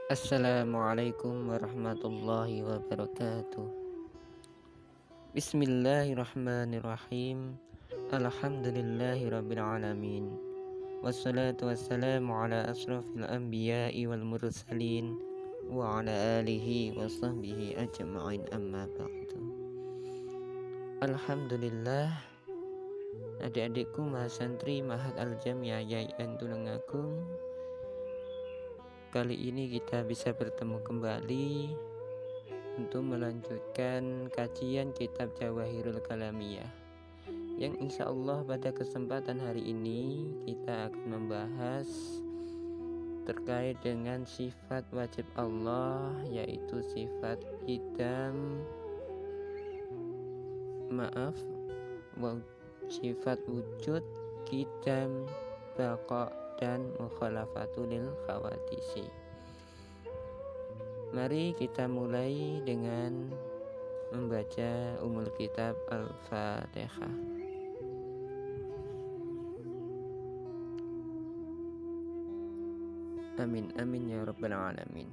Assalamualaikum warahmatullahi wabarakatuh. Bismillahirrahmanirrahim. Alhamdulillahirabbil alamin. Wassalatu wassalamu ala asrofil anbiya'i wal mursalin wa ala alihi wa sahbihi ajma'in, amma ba'du. Alhamdulillah, adik-adikku mahasantri Mahat Al-Jamiah Yayan Tulungagung, kali ini kita bisa bertemu kembali untuk melanjutkan kajian kitab Jawahirul Kalamiyah, yang insya Allah pada kesempatan hari ini kita akan membahas terkait dengan sifat wajib Allah, yaitu sifat sifat wujud, qidam, baqa, dan mukhalafatul khawadisi. Mari kita mulai dengan membaca umul kitab Al-Fatihah. Amin amin ya rabbal alamin.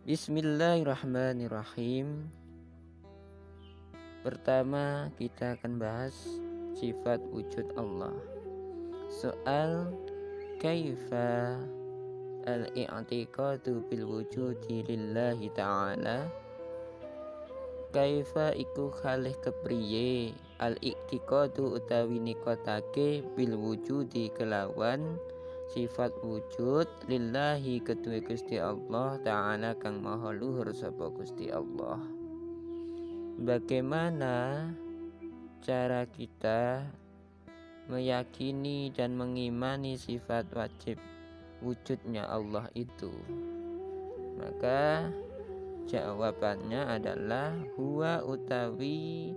Bismillahirrahmanirrahim. Pertama kita akan bahas sifat wujud Allah. Soal kaifa al-i'tiqadu bil wujudi lillahi ta'ala. Kaifa iku khalih kepriye al-i'tiqadu utawi nikotake bil wujudi kelawan sifat wujud lillahi kedue Gusti Allah ta'ala kang maha luhur sapa Gusti Allah. Bagaimana cara kita meyakini dan mengimani sifat wajib wujudnya Allah itu? Maka jawabannya adalah huwa utawi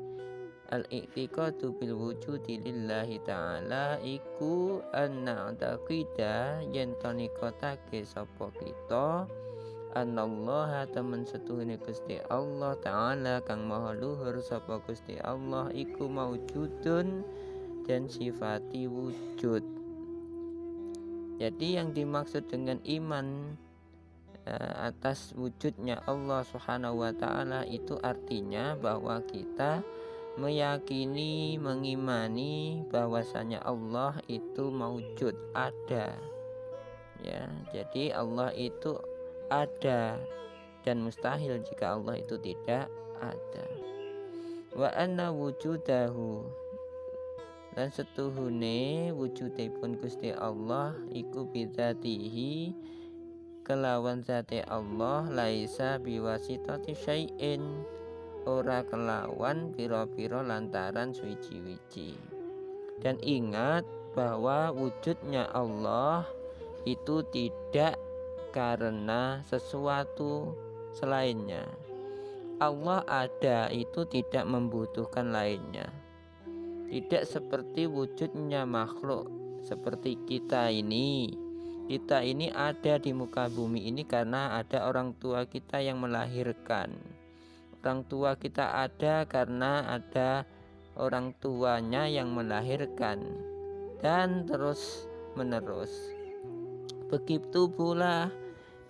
al-i'tiqadu bil wujudi lillahi ta'ala iku an-na'taqida yen tonikotake sapa kita anallaha temen setuhune Gusti Allah ta'ala kang maha luhur sapa Gusti Allah iku maujudun dan sifati wujud. Jadi yang dimaksud dengan iman atas wujudnya Allah Subhanahu wa ta'ala itu artinya bahwa kita meyakini, mengimani bahwasanya Allah itu maujud, ada. Ya, jadi Allah itu ada dan mustahil jika Allah itu tidak ada. Wa anna wujudahu, dan setuhune wujudipun Gusti Allah iku bidzatihi kelawan zate Allah laisa biwasitati syai'in, ora kelawan pira-pira lantaran suwiji-wiji. Dan ingat bahwa wujudnya Allah itu tidak karena sesuatu selainnya. Allah ada itu tidak membutuhkan lainnya. Tidak seperti wujudnya makhluk seperti kita ini. Kita ini ada di muka bumi ini karena ada orang tua kita yang melahirkan. Orang tua kita ada karena ada orang tuanya yang melahirkan, dan terus menerus. Begitu pula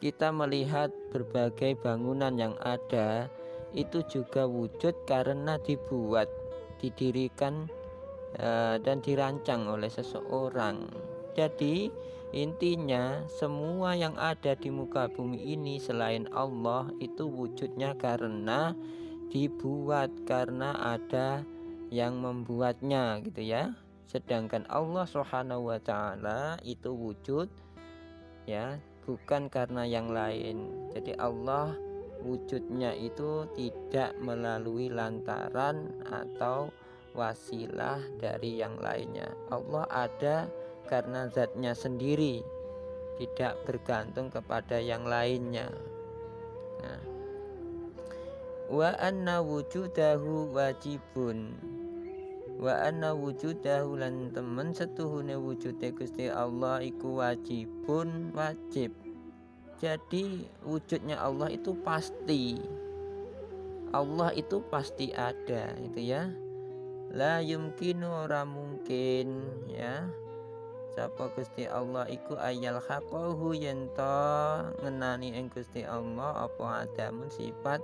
kita melihat berbagai bangunan yang ada itu juga wujud karena dibuat, didirikan dan dirancang oleh seseorang. Jadi intinya semua yang ada di muka bumi ini selain Allah itu wujudnya karena dibuat, karena ada yang membuatnya gitu ya. Sedangkan Allah Subhanahu wa ta'ala itu wujud ya, bukan karena yang lain. Jadi Allah wujudnya itu tidak melalui lantaran atau wasilah dari yang lainnya. Allah ada karena zatnya sendiri, tidak bergantung kepada yang lainnya. Nah, wa anna wujudahu wajibun, wa anna wujudahu lan temen setuhune wujude Gusti Allah iku wajibun, wajib. Jadi wujudnya Allah itu pasti. Allah itu pasti ada, itu ya. La yumkinu, ora mungkin ya, sapa Gusti Allah iku ayal haqahu yen to ngenani ing Gusti Allah apa adamun sifat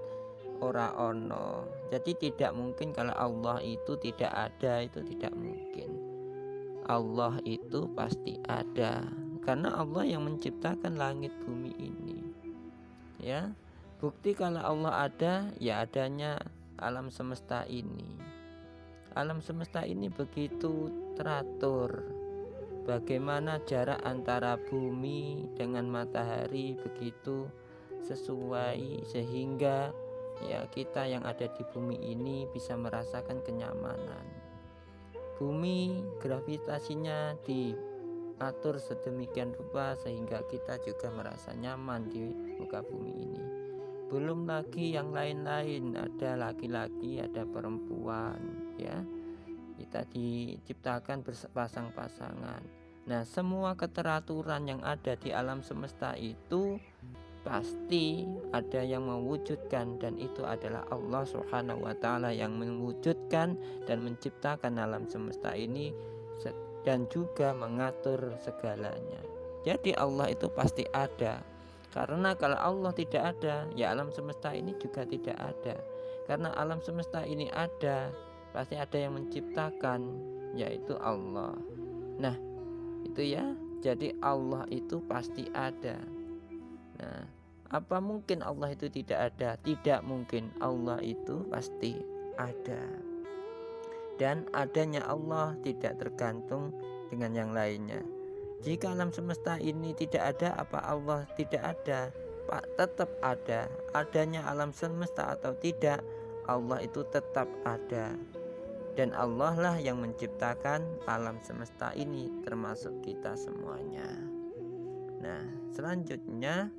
ora ono. Jadi tidak mungkin kalau Allah itu tidak ada, itu tidak mungkin. Allah itu pasti ada karena Allah yang menciptakan langit bumi ini. Ya. Bukti kalau Allah ada, ya adanya alam semesta ini. Alam semesta ini begitu teratur. Bagaimana jarak antara bumi dengan matahari begitu sesuai sehingga ya kita yang ada di bumi ini bisa merasakan kenyamanan. Bumi gravitasinya diatur sedemikian rupa sehingga kita juga merasa nyaman di muka bumi ini. Belum lagi yang lain-lain, ada laki-laki, ada perempuan, ya. Kita diciptakan berpasang-pasangan. Nah, semua keteraturan yang ada di alam semesta itu pasti ada yang mewujudkan, dan itu adalah Allah Subhanahu wa taala yang mewujudkan dan menciptakan alam semesta ini dan juga mengatur segalanya. Jadi Allah itu pasti ada. Karena kalau Allah tidak ada, ya alam semesta ini juga tidak ada. Karena alam semesta ini ada, pasti ada yang menciptakan, yaitu Allah. Nah, itu ya. Jadi Allah itu pasti ada. Nah, apa mungkin Allah itu tidak ada? Tidak mungkin. Allah itu pasti ada. Dan adanya Allah tidak tergantung dengan yang lainnya. Jika alam semesta ini tidak ada, apa Allah tidak ada? Tetap ada. Adanya alam semesta atau tidak, Allah itu tetap ada. Dan Allah lah yang menciptakan alam semesta ini, termasuk kita semuanya. Nah, selanjutnya,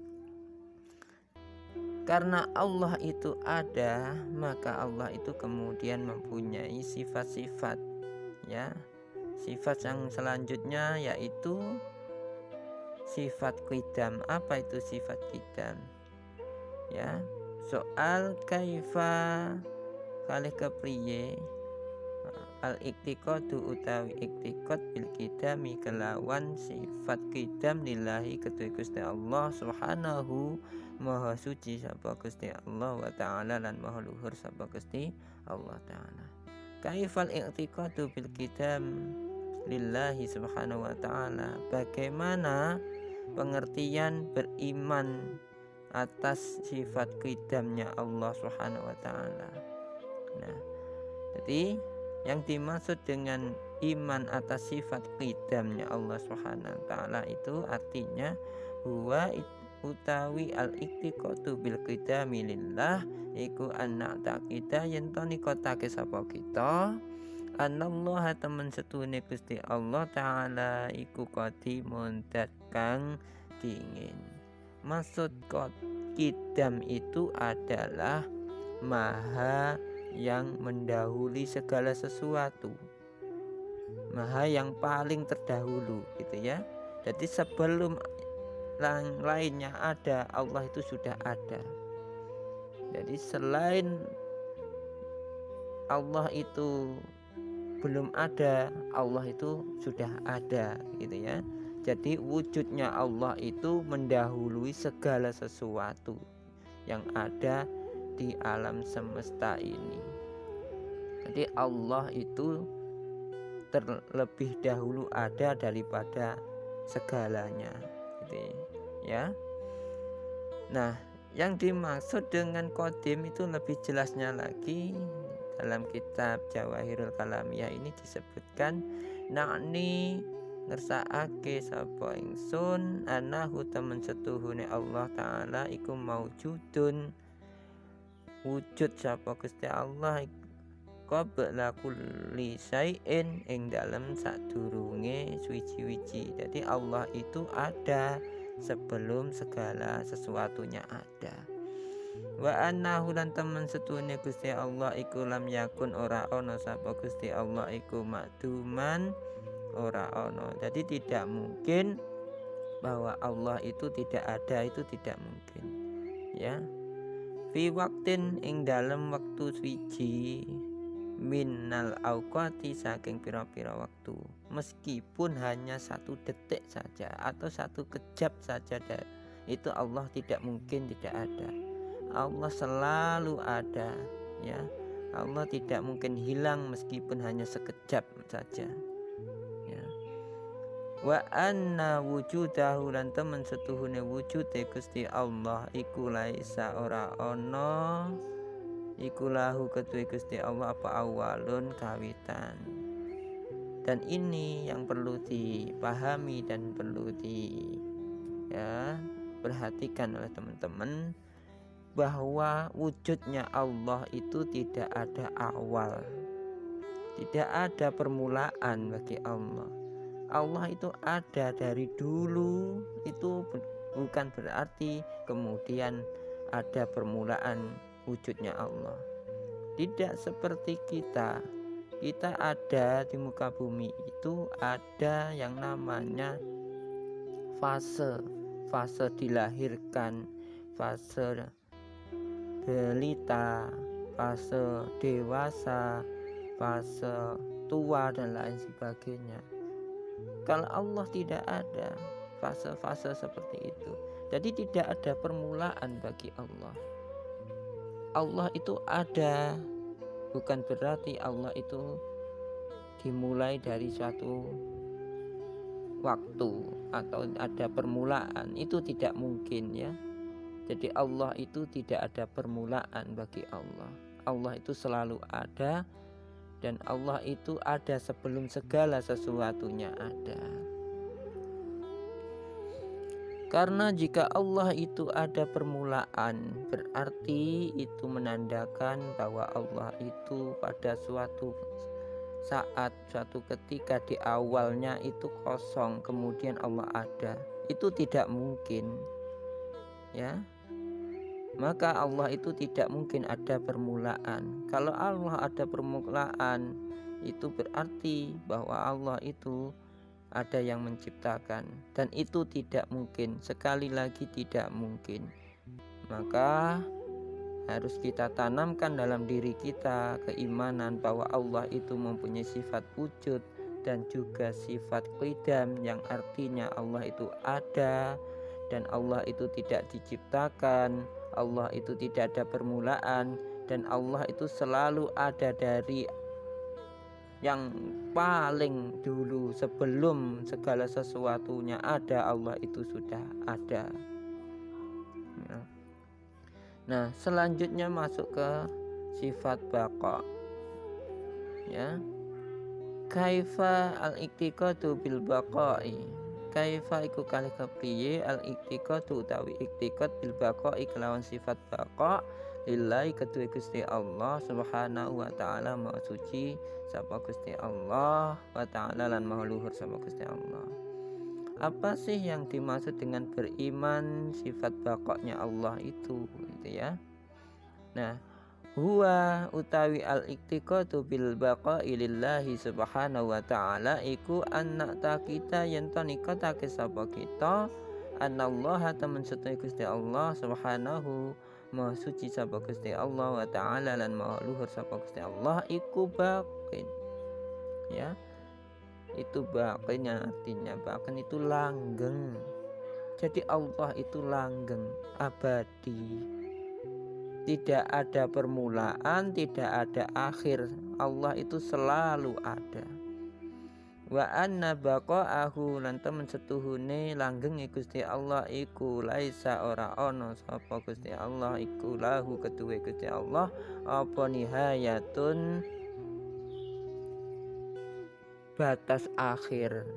karena Allah itu ada, maka Allah itu kemudian mempunyai sifat-sifat, ya. Sifat yang selanjutnya yaitu sifat qidam. Apa itu sifat qidam? Ya, soal kaifa kalih kepriye al-iktiqadu utawi iktiqad bil qidami kelawan sifat qidam lillahi kedue Gusti Allah Subhanahu maha suci sapa Gusti Allah wa ta'ala lan maha luhur sapa Gusti Allah ta'ala. Kaifal iktiqadu bil qidam lillahi subhanahu wa ta'ala, bagaimana pengertian beriman atas sifat qidamnya Allah subhanahu wa ta'ala. Nah, jadi yang dimaksud dengan iman atas sifat qidamnya Allah subhanahu wa ta'ala itu artinya huwa utawi al-iktiqadu bil qidami lillah iku anak takida yen to nikotake sapa kita anallah temen setune Gusti Allah taala iku qadimun dat kang dingin. Maksud qidam itu adalah maha yang mendahului segala sesuatu, maha yang paling terdahulu gitu ya. Jadi sebelum yang lainnya ada, Allah itu sudah ada. Jadi selain Allah itu belum ada, Allah itu sudah ada gitu ya. Jadi wujudnya Allah itu mendahului segala sesuatu yang ada di alam semesta ini. Jadi Allah itu terlebih dahulu ada daripada segalanya gitu ya. Nah, yang dimaksud dengan qadim itu lebih jelasnya lagi dalam kitab Jawahirul Kalamiyah ini disebutkan nakni ngersakake sapa ingsun anahu temen setuhune Allah taala iku maujudun wujud sapa Gusti Allah qabla kulli syai'in ing dalem sadurunge suci-wici. Jadi Allah itu ada sebelum segala sesuatunya ada. Wa annahu lan temen setune Gusti Allah iku lam yakun ora ana sapa Gusti Allah iku makduman ora ana. Jadi tidak mungkin bahwa Allah itu tidak ada, itu tidak mungkin ya. Fi waktin ing dalam waktu suci minal auqati saking pira-pira waktu, meskipun hanya 1 detik saja atau 1 kejap saja, itu Allah tidak mungkin tidak ada. Allah selalu ada, ya. Allah tidak mungkin hilang meskipun hanya sekejap saja, ya. Wa anna wujudahu lan temen setuhune wujude Gusti Allah iku laisa ora ana iku lahu kedue Gusti Allah apa awalun kawitan. Dan ini yang perlu dipahami dan perlu perhatikan oleh teman-teman, bahwa wujudnya Allah itu tidak ada awal, tidak ada permulaan bagi Allah. Allah itu ada dari dulu, itu bukan berarti kemudian ada permulaan wujudnya Allah. Tidak seperti kita ada di muka bumi itu ada yang namanya fase dilahirkan, fase balita, fase dewasa, fase tua dan lain sebagainya. Kalau Allah tidak ada fase-fase seperti itu, jadi tidak ada permulaan bagi Allah. Allah itu ada, bukan berarti Allah itu dimulai dari suatu waktu atau ada permulaan, itu tidak mungkin, ya. Jadi Allah itu tidak ada permulaan bagi Allah. Allah itu selalu ada, dan Allah itu ada sebelum segala sesuatunya ada. Karena jika Allah itu ada permulaan, berarti itu menandakan bahwa Allah itu pada suatu saat, suatu ketika di awalnya itu kosong, kemudian Allah ada. Itu tidak mungkin, ya. Maka Allah itu tidak mungkin ada permulaan. Kalau Allah ada permulaan, itu berarti bahwa Allah itu ada yang menciptakan, dan itu tidak mungkin, sekali lagi tidak mungkin. Maka harus kita tanamkan dalam diri kita keimanan bahwa Allah itu mempunyai sifat wujud dan juga sifat qidam, yang artinya Allah itu ada dan Allah itu tidak diciptakan, Allah itu tidak ada permulaan, dan Allah itu selalu ada dari yang paling dulu, sebelum segala sesuatunya ada, Allah itu sudah ada, ya. Nah, selanjutnya masuk ke sifat baqa, ya. Kaifa al-iktiqadu bil baqai. Kaifa iku kalih kepriye al-iktiqadu utawi iktiqad bil baqai kelawan sifat baqa lillahi kedue Gusti Allah subhanahu wa ta'ala, maha suci sapa Gusti Allah wa ta'ala lan maha luhur sapa Gusti Allah. Apa sih yang dimaksud dengan beriman sifat baqanya Allah itu, gitu ya. Nah, huwa utawi al-iktiqadu bil baqai lillahi subhanahu wa ta'ala iku anna ta kita yen to nikatake sapa kita anallaha temen setune Gusti Allah subhanahu maha suci sapa Gusti Allah wa ta'ala lan maha luhur sapa Gusti Allah iku baqin, ya. Itu baqin artinya baqin itu langgeng. Jadi Allah itu langgeng, abadi, tidak ada permulaan, tidak ada akhir. Allah itu selalu ada. Wa anna baqa'ahu lan temen setuhune langgenge Gusti Allah iku laisa ora ana sapa Gusti Allah iku lahu kedue Gusti Allah apa nihayatun batas akhir.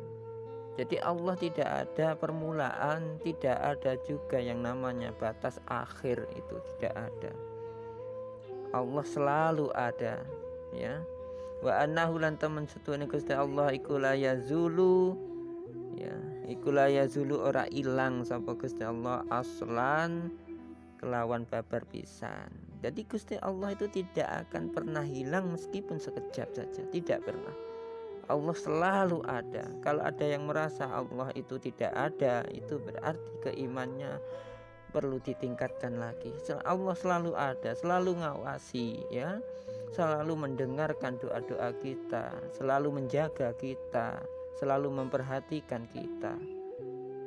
Jadi Allah tidak ada permulaan, tidak ada juga yang namanya batas akhir, itu tidak ada. Allah selalu ada, ya. Wa annahu lan temen setuhune Gusti Allah iku la yazulu, ya, iku la yazulu ora ilang sapa Gusti Allah aslan kelawan babar pisan. Jadi Gusti Allah itu tidak akan pernah hilang meskipun sekejap saja, tidak pernah. Allah selalu ada. Kalau ada yang merasa Allah itu tidak ada, itu berarti keimannya perlu ditingkatkan lagi. Allah selalu ada, selalu ngawasi, ya, selalu mendengarkan doa-doa kita, selalu menjaga kita, selalu memperhatikan kita.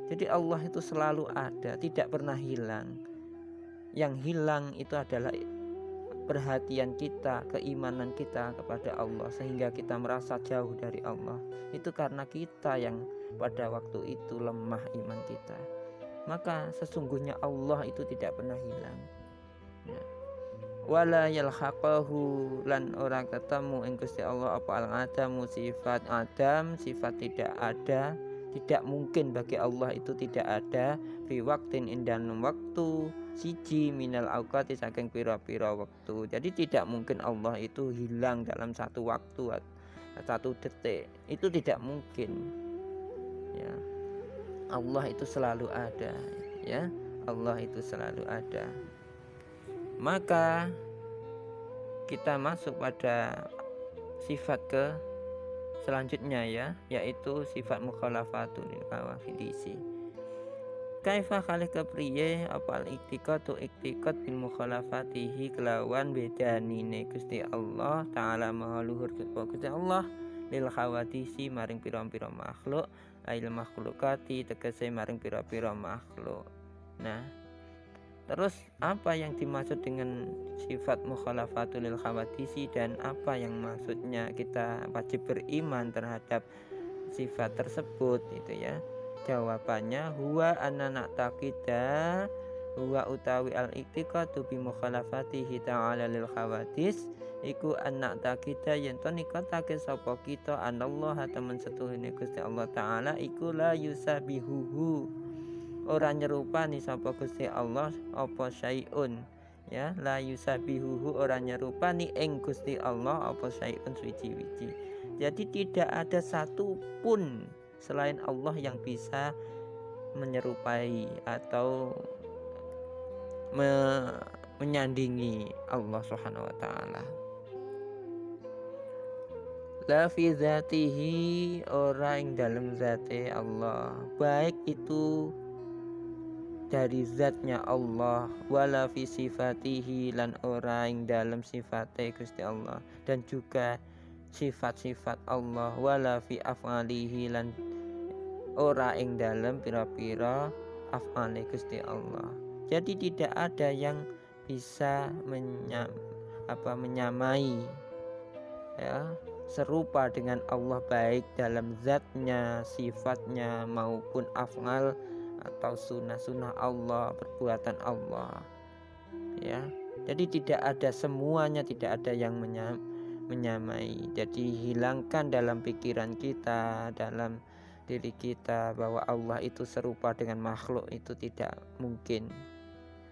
Jadi Allah itu selalu ada, tidak pernah hilang. Yang hilang itu adalah perhatian kita, keimanan kita kepada Allah, sehingga kita merasa jauh dari Allah. Itu karena kita yang pada waktu itu lemah iman kita. Maka sesungguhnya Allah itu tidak pernah hilang, ya. Wala yalhaqahu, lan ora ketemu ing Gusti Allah apa al-adamu, sifat adam, sifat tidak ada. Tidak mungkin bagi Allah itu tidak ada fi waqtin indan waktu siji minal auqati saking pira-pira waktu. Jadi tidak mungkin Allah itu hilang dalam satu waktu, satu detik. Itu tidak mungkin, ya. Allah itu selalu ada, ya. Allah itu selalu ada. Maka kita masuk pada sifat ke selanjutnya, ya, yaitu sifat mukhalafatul kawafidisi. Kaifa khalih kepriye apal iktikad bil mukhalafatihi kelawan bedanine Gusti Allah taala maha luhur Gusti Allah lil khawadisi maring pira-pira makhluk, ail makhlukati tegese maring pira-pira makhluk. Nah, terus apa yang dimaksud dengan sifat mukhalafatul lil khawadisi dan apa yang maksudnya kita wajib beriman terhadap sifat tersebut, itu ya. Jawabannya huwa anna taqida huwa utawi al-iktiqadu bi mukhalafatihi ta'ala lil khawadis iku anna taqida yen to nikatake sapa kita anallaha temen setuhune Gusti Allah taala iku la yusabihuhu, ora nyerupani sapa Gusti Allah apa syai'un, ya, la yusabihuhu, ora nyerupani ing Gusti Allah apa syai'un suci-wici. Jadi tidak ada satu pun selain Allah yang bisa menyerupai atau menyandingi Allah Subhanahu wa taala. La fi zatihi, ora ing dalam zate Allah, baik itu dari zatnya Allah, wala fi sifatihi, lan ora ing dalam sifate Gusti Allah, dan juga sifat-sifat Allah, wala fi af'alihi, lan ora ing dalam pira-pira af'ali Gusti Allah. Jadi tidak ada yang bisa menyamai, ya, serupa dengan Allah baik dalam zatnya, sifatnya maupun af'al atau sunnah-sunnah Allah, perbuatan Allah, ya. Jadi tidak ada, semuanya tidak ada yang menyamai. Jadi hilangkan dalam pikiran kita, dalam diri kita bahwa Allah itu serupa dengan makhluk, itu tidak mungkin.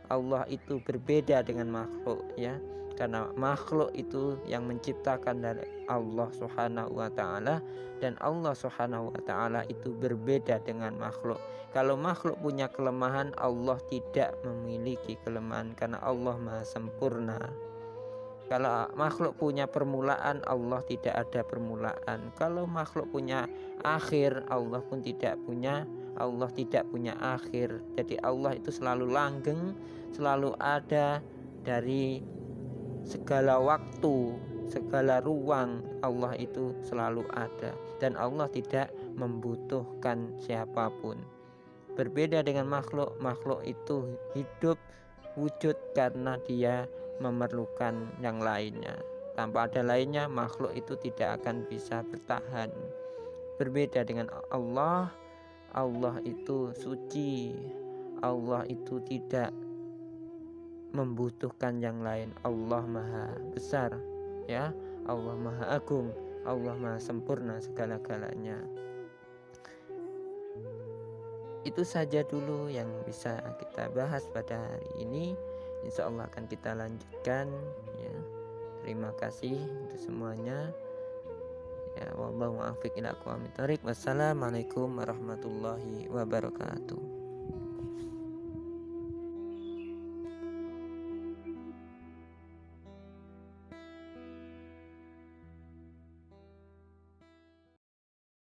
Allah itu berbeda dengan makhluk, ya, karena makhluk itu yang menciptakan dari Allah Subhanahu wa taala, dan Allah Subhanahu wa taala itu berbeda dengan makhluk. Kalau makhluk punya kelemahan, Allah tidak memiliki kelemahan karena Allah Maha sempurna. Kalau makhluk punya permulaan, Allah tidak ada permulaan. Kalau makhluk punya akhir, Allah pun tidak punya, Allah tidak punya akhir. Jadi Allah itu selalu langgeng, selalu ada dari segala waktu, segala ruang. Allah itu selalu ada, dan Allah tidak membutuhkan siapapun. Berbeda dengan makhluk, makhluk itu hidup wujud karena dia memerlukan yang lainnya. Tanpa ada lainnya, makhluk itu tidak akan bisa bertahan. Berbeda dengan Allah, Allah itu suci, Allah itu tidak membutuhkan yang lain. Allah Maha besar, ya, Allah Maha agung, Allah Maha sempurna segala-galanya. Itu saja dulu yang bisa kita bahas pada hari ini. Insya Allah akan kita lanjutkan, ya. Terima kasih untuk semuanya, ya. Wallahu a'lam bishawab. Wassalamualaikum warahmatullahi wabarakatuh.